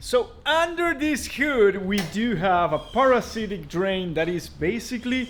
So under this hood, we do have a parasitic drain that is basically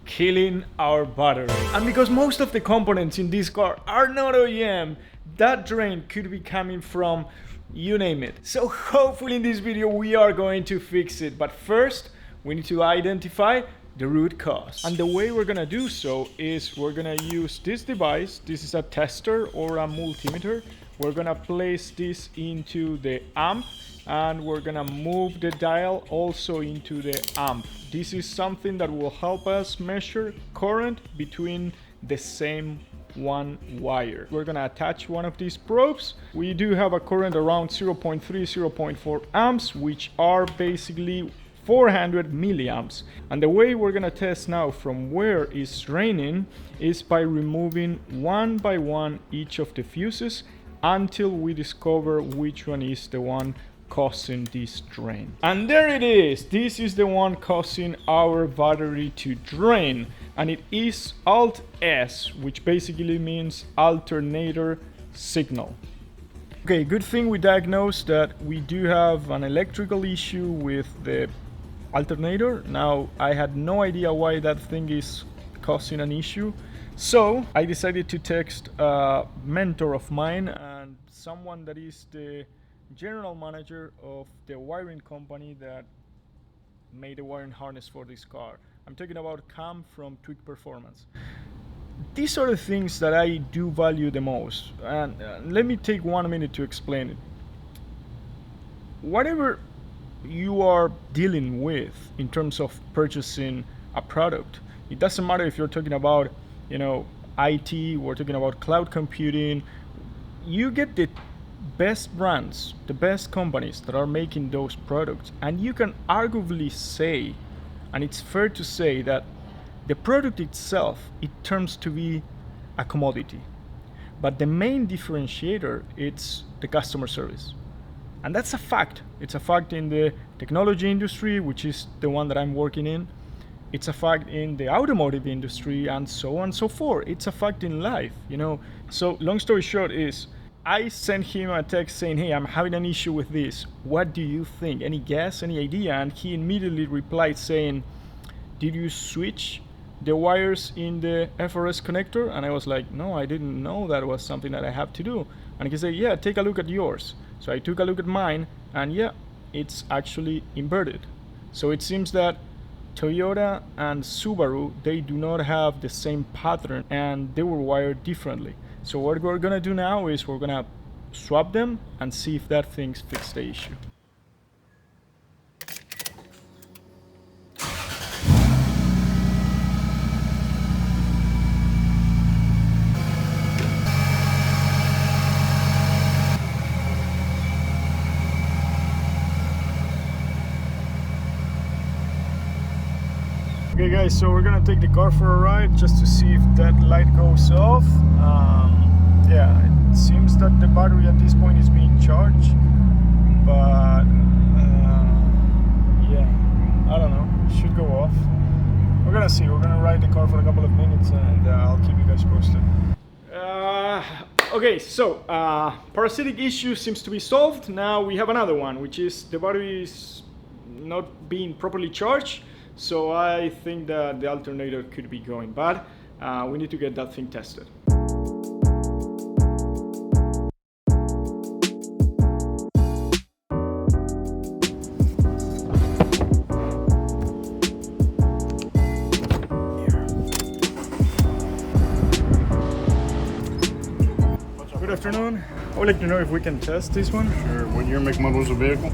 killing our battery. And because most of the components in this car are not OEM, that drain could be coming from you name it. So hopefully in this video we are going to fix it. But first, we need to identify the root cause. And the way we're gonna do so is we're gonna use this device. This is a tester or a multimeter. We're gonna place this into the amp and we're gonna move the dial also into the amp. This is something that will help us measure current between the same one wire. We're gonna attach one of these probes. We do have a current around 0.3, 0.4 amps, which are basically 400 milliamps. And the way we're gonna test now from where it's draining is by removing one by one each of the fuses until we discover which one is the one causing this drain. And there it is. This is the one causing our battery to drain, and it is Alt S, which basically means alternator signal. Okay, good thing we diagnosed that we do have an electrical issue with the alternator. Now, I had no idea why that thing is causing an issue. So I decided to text a mentor of mine and someone that is the general manager of the wiring company that made the wiring harness for this car. I'm talking about Cam from Tweak Performance. These are the things that I do value the most, and let me take 1 minute to explain it. Whatever you are dealing with in terms of purchasing a product, it doesn't matter if you're talking about, you know, IT, we're talking about cloud computing, you get the best brands, the best companies that are making those products, and you can arguably say, and it's fair to say, that the product itself, it turns to be a commodity, but the main differentiator, it's the customer service. And that's a fact. It's a fact in the technology industry, which is the one that I'm working in. It's a fact in the automotive industry, and so on and so forth. It's a fact in life, you know. So long story short is, I sent him a text saying, hey, I'm having an issue with this. What do you think? Any guess, any idea? And he immediately replied saying, did you switch the wires in the FRS connector? And I was like, no, I didn't know that was something that I have to do. And he said, yeah, take a look at yours. So I took a look at mine, and yeah, it's actually inverted. So it seems that Toyota and Subaru, they do not have the same pattern, and they were wired differently. So what we're gonna do now is we're gonna swap them and see if that thing fixes the issue. Okay guys, so we're gonna take the car for a ride just to see if that light goes off. Yeah, it seems that the battery at this point is being charged, but yeah, I don't know, it should go off. We're gonna see, we're gonna ride the car for a couple of minutes and I'll keep you guys posted. Okay, so parasitic issue seems to be solved. Now we have another one, which is the battery is not being properly charged. So I think that the alternator could be going bad. We need to get that thing tested. Good afternoon. I would like to know if we can test this one. Sure. What year, make, model is the vehicle?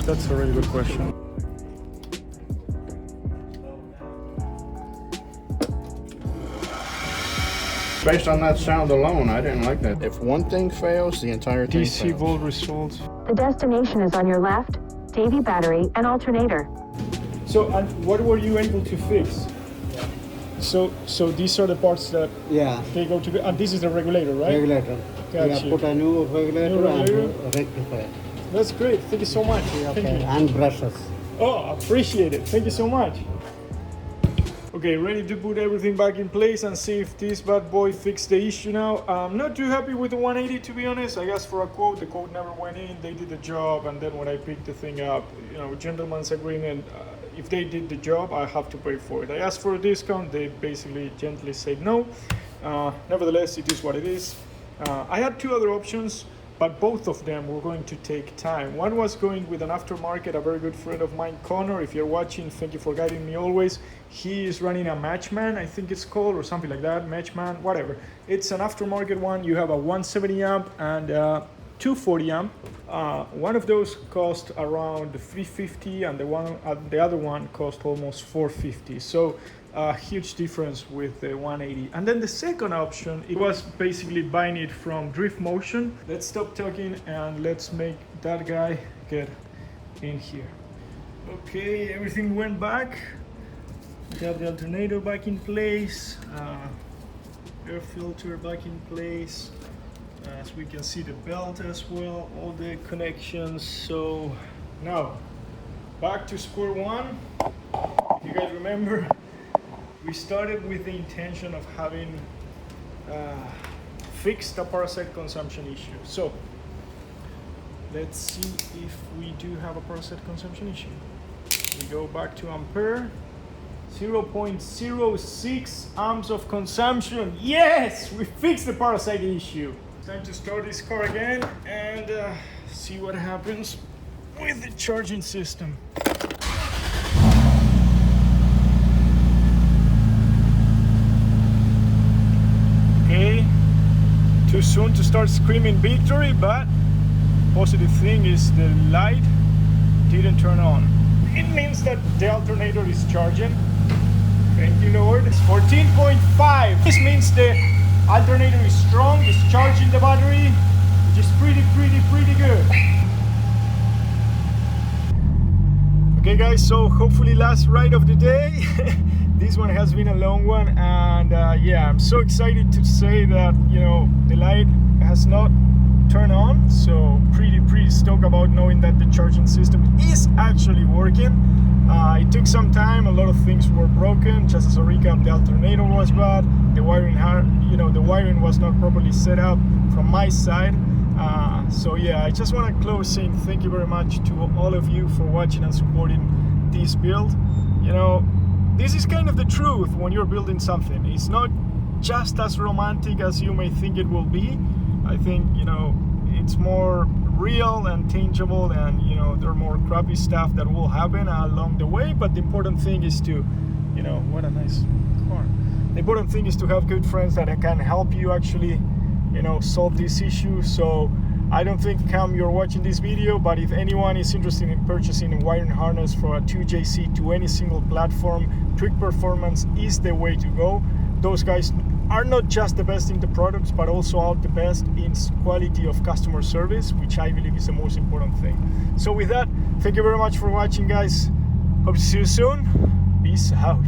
That's a really good question. Based on that sound alone, I didn't like that. If one thing fails, the entire thing DC fails. volt results. The destination is on your left, Davy battery and alternator. So, and what were you able to fix? So these are the parts that they go to, and this is the regulator, right? Regulator. Gotcha. Put a new regulator, and rectify. That's great. Thank you so much. Thank you. And brushes. Oh, appreciate it. Thank you so much. Okay, ready to put everything back in place and see if this bad boy fixed the issue now. I'm not too happy with the 180, to be honest. I asked for a quote, the quote never went in, they did the job, and then when I picked the thing up, you know, gentleman's agreement, if they did the job, I have to pay for it. I asked for a discount, they basically gently said no. Nevertheless, it is what it is. I had two other options, but both of them were going to take time. One was going with an aftermarket, a very good friend of mine, Connor. If you're watching, thank you for guiding me always. He is running a Matchman, I think it's called, or something like that, Matchman, whatever. It's an aftermarket one. You have a 170 amp and 240 amp. One of those cost around 350, and the other one cost almost 450. So a huge difference with the 180. And then the second option, it was basically buying it from Drift Motion. Let's stop talking and let's make that guy get in here. Okay, everything went back. We have the alternator back in place, air filter back in place. As we can see, the belt as well, all the connections. So now back to square one. If you guys remember, we started with the intention of having fixed a parasite consumption issue. So let's see if we do have a parasite consumption issue. We go back to ampere, 0.06 amps of consumption. Yes, we fixed the parasite issue. Time to start this car again and see what happens with the charging system. Okay, too soon to start screaming victory, but positive thing is the light didn't turn on. It means that the alternator is charging. Thank you, Lord. It's 14.5. This means the alternator is strong, it's charging the battery, which is pretty good. Okay guys, so hopefully last ride of the day. This one has been a long one, and yeah, I'm so excited to say that, you know, the light has not turned on, so pretty stoked about knowing that the charging system is actually working. It took some time, a lot of things were broken. Just as a recap, the alternator was bad, the wiring was not properly set up from my side. So yeah, I just want to close saying thank you very much to all of you for watching and supporting this build. You know, this is kind of the truth when you're building something. It's not just as romantic as you may think it will be. I think, you know, it's more real and tangible, and, you know, there are more crappy stuff that will happen along the way, but the important thing is to, you know, what a nice car. The important thing is to have good friends that can help you actually, you know, solve this issue. So I don't think, Cam, you're watching this video, but if anyone is interested in purchasing a wiring harness for a 2JC to any single platform, Twig Performance is the way to go. Those guys are not just the best in the products, but also are the best in quality of customer service, which I believe is the most important thing. So with that, thank you very much for watching, guys. Hope to see you soon. Peace out.